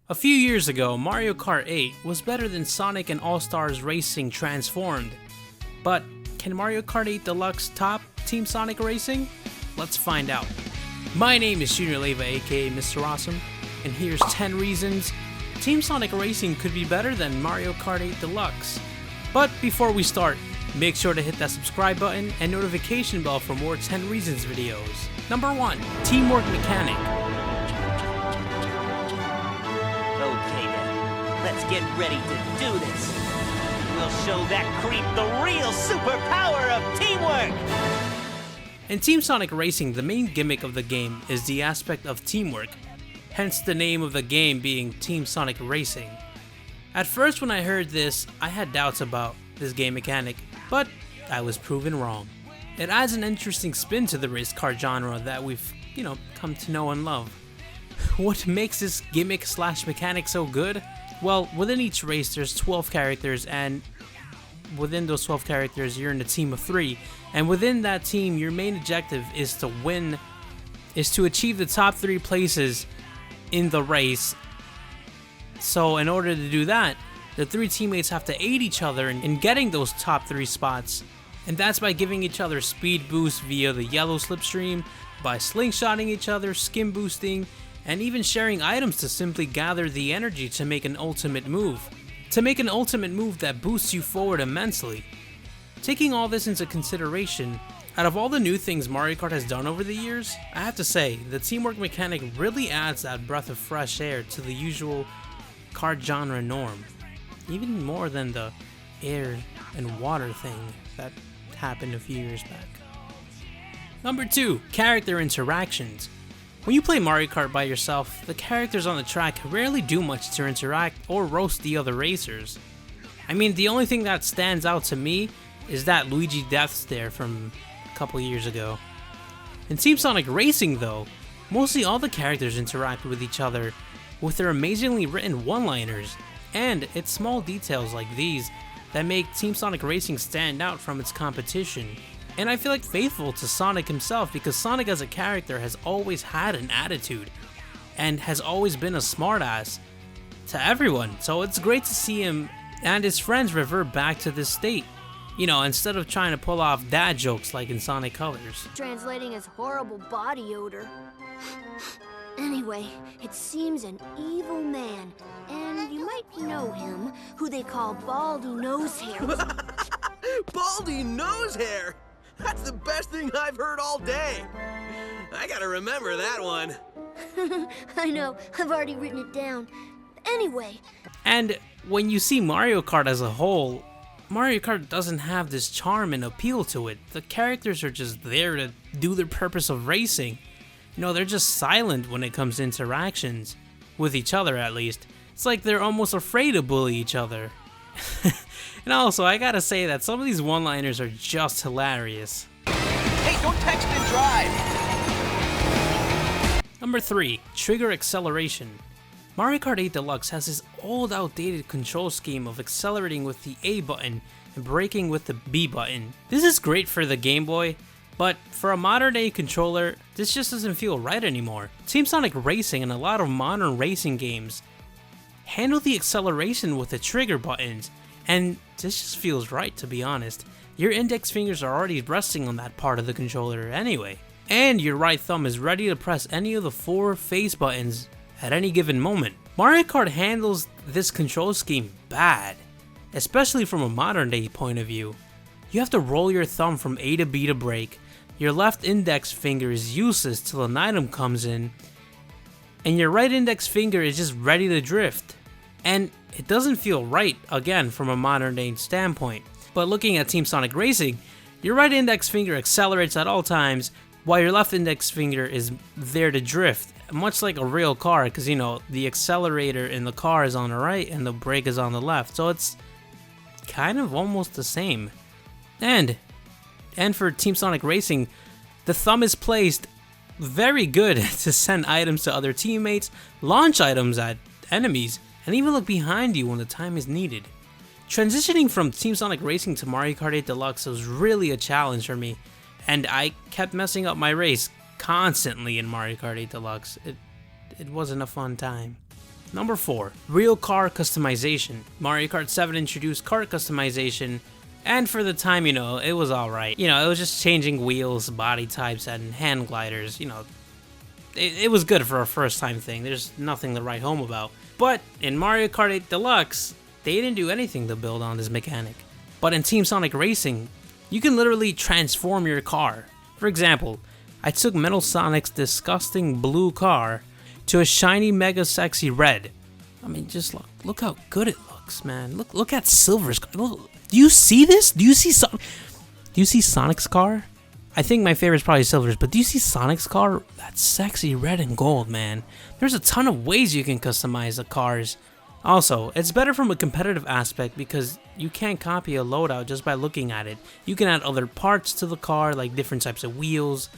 A few years ago, Mario Kart 8 was better than Sonic and All-Stars Racing Transformed. But can Mario Kart 8 Deluxe top Team Sonic Racing? Let's find out. My name is JuniorAlexanderLeiva, aka Mr. Awesome, and here's 10 reasons Team Sonic Racing could be better than Mario Kart 8 Deluxe. But before we start, make sure to hit that subscribe button and notification bell for more 10 Reasons videos. Number 1. Teamwork Mechanic. Okay then, let's get ready to do this. We'll show that creep the real superpower of teamwork! In Team Sonic Racing, the main gimmick of the game is the aspect of teamwork, hence the name of the game being Team Sonic Racing. At first when I heard this, I had doubts about this game mechanic, but I was proven wrong. It adds an interesting spin to the race car genre that we've, come to know and love. What makes this gimmick / mechanic so good? Well, within each race there's 12 characters, and within those 12 characters you're in a team of 3, and within that team your main objective is to achieve the top 3 places in the race. So in order to do that, the 3 teammates have to aid each other in getting those top 3 spots, and that's by giving each other speed boosts via the yellow slipstream, by slingshotting each other, skim boosting, and even sharing items to simply gather the energy to make an ultimate move. To make an ultimate move that boosts you forward immensely. Taking all this into consideration, out of all the new things Mario Kart has done over the years, I have to say, the teamwork mechanic really adds that breath of fresh air to the usual kart genre norm. Even more than the air and water thing that happened a few years back. Number 2. Character interactions. When you play Mario Kart by yourself, the characters on the track rarely do much to interact or roast the other racers. I mean, the only thing that stands out to me is that Luigi death stare from a couple years ago. In Team Sonic Racing though, mostly all the characters interact with each other with their amazingly written one-liners, and it's small details like these that make Team Sonic Racing stand out from its competition. And I feel like faithful to Sonic himself, because Sonic as a character has always had an attitude and has always been a smartass to everyone, so it's great to see him and his friends revert back to this state, instead of trying to pull off dad jokes like in Sonic Colors. Translating as horrible body odor. Anyway, it seems an evil man, and you might know him, who they call Baldy Nosehair. Baldy Nosehair? That's the best thing I've heard all day. I gotta remember that one. I know, I've already written it down. Anyway. And when you see Mario Kart as a whole, Mario Kart doesn't have this charm and appeal to it. The characters are just there to do their purpose of racing. They're just silent when it comes to interactions, with each other at least. It's like they're almost afraid to bully each other. And also, I gotta say that some of these one-liners are just hilarious. Hey, don't text and drive! Number 3. Trigger acceleration. Mario Kart 8 Deluxe has this old outdated control scheme of accelerating with the A button and braking with the B button. This is great for the Game Boy, but for a modern day controller, this just doesn't feel right anymore. Team Sonic Racing and a lot of modern racing games handle the acceleration with the trigger buttons, and this just feels right, to be honest. Your index fingers are already resting on that part of the controller anyway, and your right thumb is ready to press any of the 4 face buttons at any given moment. Mario Kart handles this control scheme bad, especially from a modern day point of view. You have to roll your thumb from A to B to brake, your left index finger is useless till an item comes in, and your right index finger is just ready to drift. And it doesn't feel right, again, from a modern day standpoint. But looking at Team Sonic Racing, your right index finger accelerates at all times, while your left index finger is there to drift. Much like a real car, because the accelerator in the car is on the right and the brake is on the left. So it's kind of almost the same. And for Team Sonic Racing, the thumb is placed very good to send items to other teammates, launch items at enemies, and even look behind you when the time is needed. Transitioning from Team Sonic Racing to Mario Kart 8 Deluxe was really a challenge for me, and I kept messing up my race constantly in Mario Kart 8 Deluxe. It wasn't a fun time. Number 4. Real car customization. Mario Kart 7 introduced kart customization, and for the time, it was alright. It was just changing wheels, body types, and hand gliders. It was good for a first time thing. There's nothing to write home about. But in Mario Kart 8 Deluxe, they didn't do anything to build on this mechanic. But in Team Sonic Racing, you can literally transform your car. For example, I took Metal Sonic's disgusting blue car to a shiny mega sexy red. I mean, just look how good it looks, man. Look at Silver's car. Look, do you see this? Do you see Sonic's car? I think my favorite is probably Silver's, but do you see Sonic's car? That's sexy red and gold, man. There's a ton of ways you can customize the cars. Also, it's better from a competitive aspect because you can't copy a loadout just by looking at it. You can add other parts to the car, like different types of wheels,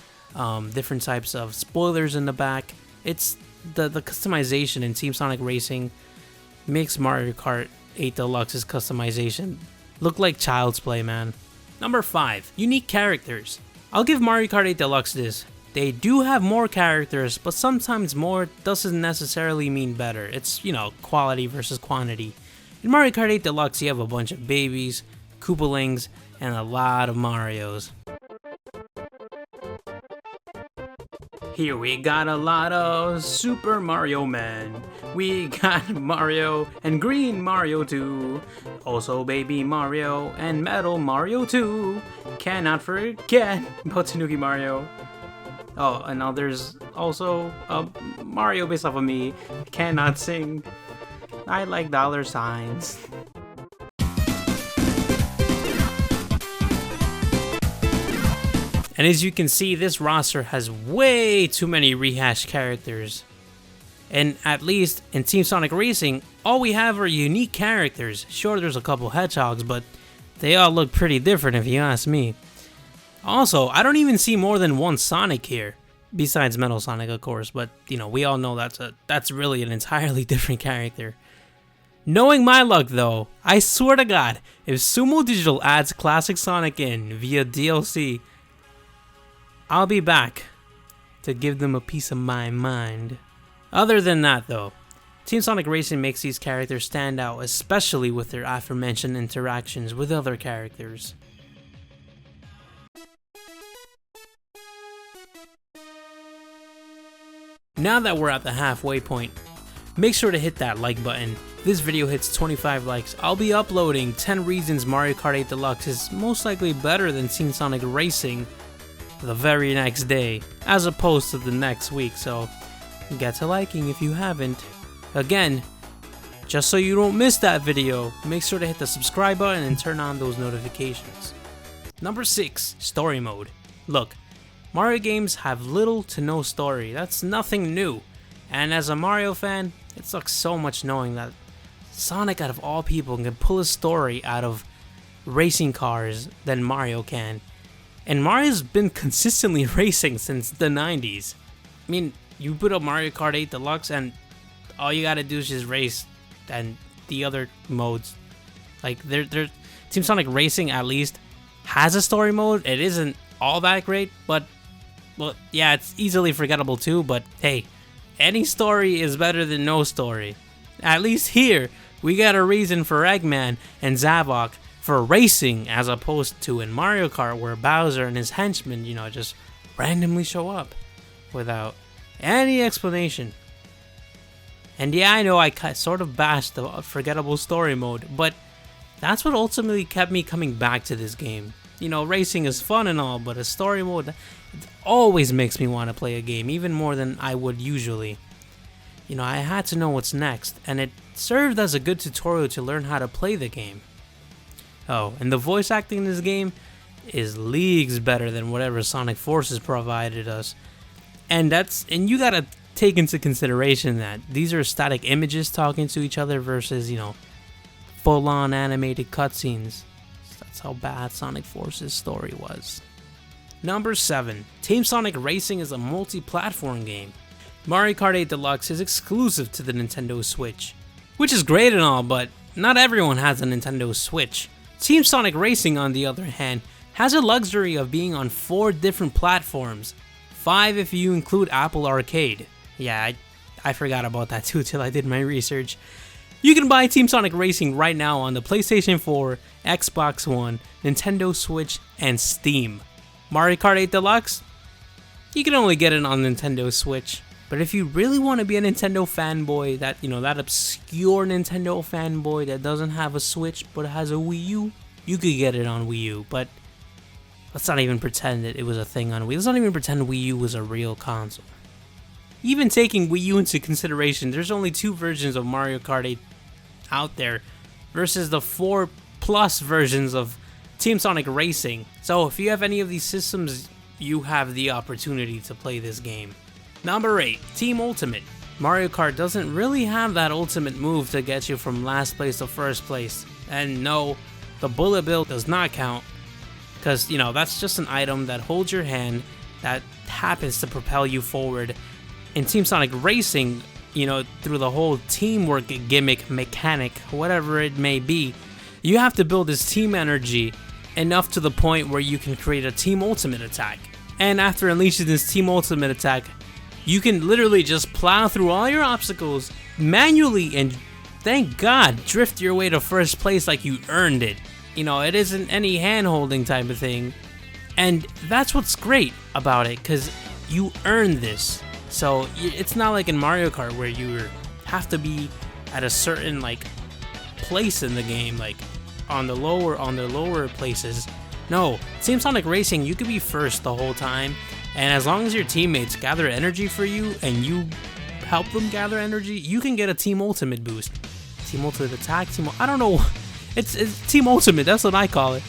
different types of spoilers in the back. It's the customization in Team Sonic Racing makes Mario Kart 8 Deluxe's customization look like child's play, man. Number 5. Unique characters. I'll give Mario Kart 8 Deluxe this. They do have more characters, but sometimes more doesn't necessarily mean better. It's, quality versus quantity. In Mario Kart 8 Deluxe, you have a bunch of babies, Koopalings, and a lot of Marios. Here we got a lot of Super Mario Men. We got Mario and Green Mario too. Also Baby Mario and Metal Mario too. Cannot forget about Tanuki Mario. Oh, and now there's also Mario based off of me. Cannot sing. I like dollar signs. And as you can see, this roster has way too many rehashed characters. And at least in Team Sonic Racing, all we have are unique characters. Sure, there's a couple Hedgehogs, but they all look pretty different if you ask me. Also, I don't even see more than one Sonic here. Besides Metal Sonic, of course, but we all know that's really an entirely different character. Knowing my luck though, I swear to God, if Sumo Digital adds Classic Sonic in via DLC, I'll be back to give them a piece of my mind. Other than that though, Team Sonic Racing makes these characters stand out, especially with their aforementioned interactions with other characters. Now that we're at the halfway point, make sure to hit that like button. If this video hits 25 likes, I'll be uploading 10 reasons Mario Kart 8 Deluxe is most likely better than Team Sonic Racing the very next day, as opposed to the next week, so get to liking if you haven't. Again, just so you don't miss that video, make sure to hit the subscribe button and turn on those notifications. Number 6, Story Mode. Look, Mario games have little to no story. That's nothing new. And as a Mario fan, it sucks so much knowing that Sonic, out of all people, can pull a story out of racing cars than Mario can. And Mario's been consistently racing since the 90s. I mean, you put up Mario Kart 8 Deluxe and all you gotta do is just race, and the other modes, like Team Sonic Racing at least has a story mode. It isn't all that great, but well, yeah, it's easily forgettable too, but hey, any story is better than no story. At least here, we got a reason for Eggman and Zavok for racing, as opposed to in Mario Kart where Bowser and his henchmen, just randomly show up without any explanation. And yeah, I know I sort of bashed the forgettable story mode, but that's what ultimately kept me coming back to this game. Racing is fun and all, but a story mode, it always makes me want to play a game, even more than I would usually. I had to know what's next, and it served as a good tutorial to learn how to play the game. Oh, and the voice acting in this game is leagues better than whatever Sonic Forces provided us. And you gotta take into consideration that these are static images talking to each other versus, full-on animated cutscenes. That's how bad Sonic Forces story was. Number 7. Team Sonic Racing is a multi-platform game. Mario Kart 8 Deluxe is exclusive to the Nintendo Switch, which is great and all, but not everyone has a Nintendo Switch. Team Sonic Racing, on the other hand, has the luxury of being on 4 different platforms, 5 if you include Apple Arcade. Yeah, I forgot about that too till I did my research. You can buy Team Sonic Racing right now on the PlayStation 4, Xbox One, Nintendo Switch, and Steam. Mario Kart 8 Deluxe? You can only get it on Nintendo Switch. But if you really want to be a Nintendo fanboy, that obscure Nintendo fanboy that doesn't have a Switch but has a Wii U, you could get it on Wii U. But let's not even pretend that it was a thing on Wii. Let's not even pretend Wii U was a real console. Even taking Wii U into consideration, there's only 2 versions of Mario Kart 8 out there versus the 4+ versions of Team Sonic Racing. So if you have any of these systems, you have the opportunity to play this game. Number 8, Team Ultimate. Mario Kart doesn't really have that ultimate move to get you from last place to first place. And no, the bullet bill does not count, because that's just an item that holds your hand that happens to propel you forward. In Team Sonic Racing, through the whole teamwork gimmick, mechanic, whatever it may be, you have to build this team energy enough to the point where you can create a Team Ultimate attack. And after unleashing this Team Ultimate attack, you can literally just plow through all your obstacles manually and, thank God, drift your way to first place like you earned it. It isn't any hand-holding type of thing. And that's what's great about it, because you earn this. So it's not like in Mario Kart where you have to be at a certain place in the game, like on the lower places. No, Team Sonic Racing, you could be first the whole time, and as long as your teammates gather energy for you and you help them gather energy, you can get a Team Ultimate boost. Team Ultimate attack, I don't know. It's Team Ultimate, that's what I call it.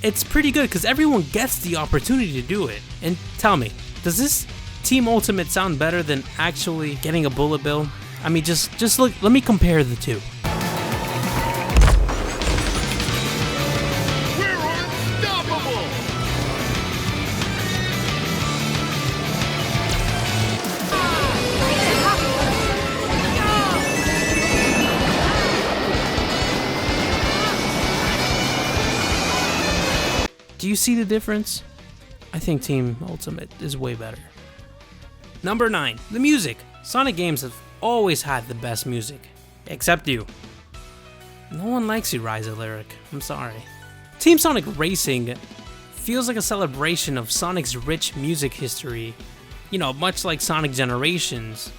It's pretty good because everyone gets the opportunity to do it. And tell me, does this Team Ultimate sound better than actually getting a bullet bill? I mean, just look, let me compare the two. Do you see the difference? I think Team Ultimate is way better. Number 9, the music. Sonic games have always had the best music. Except you. No one likes you, Ryza Lyric. I'm sorry. Team Sonic Racing feels like a celebration of Sonic's rich music history. Much like Sonic Generations.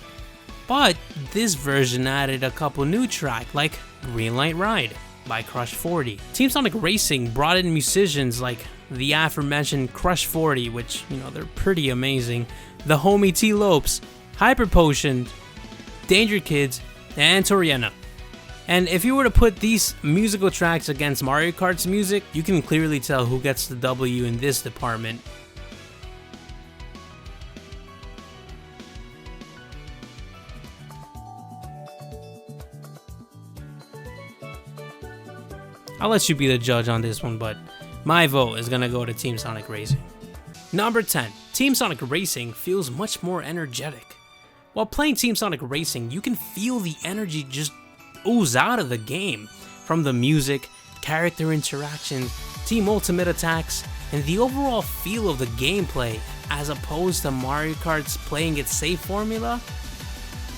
But this version added a couple new tracks, like Green Light Ride by Crush 40. Team Sonic Racing brought in musicians like the aforementioned Crush 40, which, they're pretty amazing, the homie T. Lopes, Hyper Potion, Danger Kids, and Toriana. And if you were to put these musical tracks against Mario Kart's music, you can clearly tell who gets the W in this department. I'll let you be the judge on this one, but my vote is gonna go to Team Sonic Racing. Number 10, Team Sonic Racing feels much more energetic. While playing Team Sonic Racing, you can feel the energy just ooze out of the game from the music, character interactions, Team Ultimate attacks, and the overall feel of the gameplay as opposed to Mario Kart's playing it safe formula.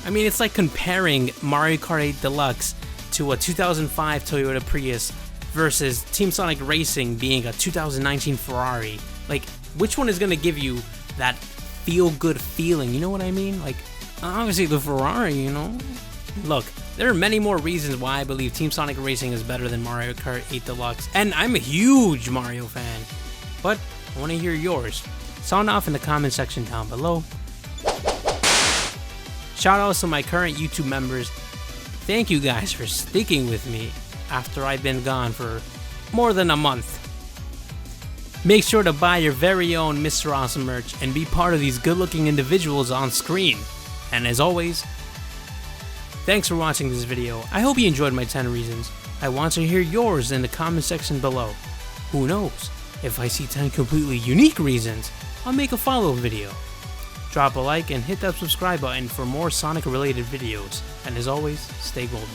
I mean, it's like comparing Mario Kart 8 Deluxe to a 2005 Toyota Prius versus Team Sonic Racing being a 2019 Ferrari. Like, which one is going to give you that feel-good feeling? You know what I mean? Like, obviously the Ferrari, Look, there are many more reasons why I believe Team Sonic Racing is better than Mario Kart 8 Deluxe, and I'm a huge Mario fan, but I want to hear yours. Sound off in the comment section down below. Shout outs to my current YouTube members. Thank you guys for sticking with me after I've been gone for more than a month. Make sure to buy your very own Mr. Awesome merch and be part of these good-looking individuals on screen. And as always, thanks for watching this video. I hope you enjoyed my 10 reasons. I want to hear yours in the comment section below. Who knows, if I see 10 completely unique reasons, I'll make a follow-up video. Drop a like and hit that subscribe button for more Sonic related videos. And as always, stay golden.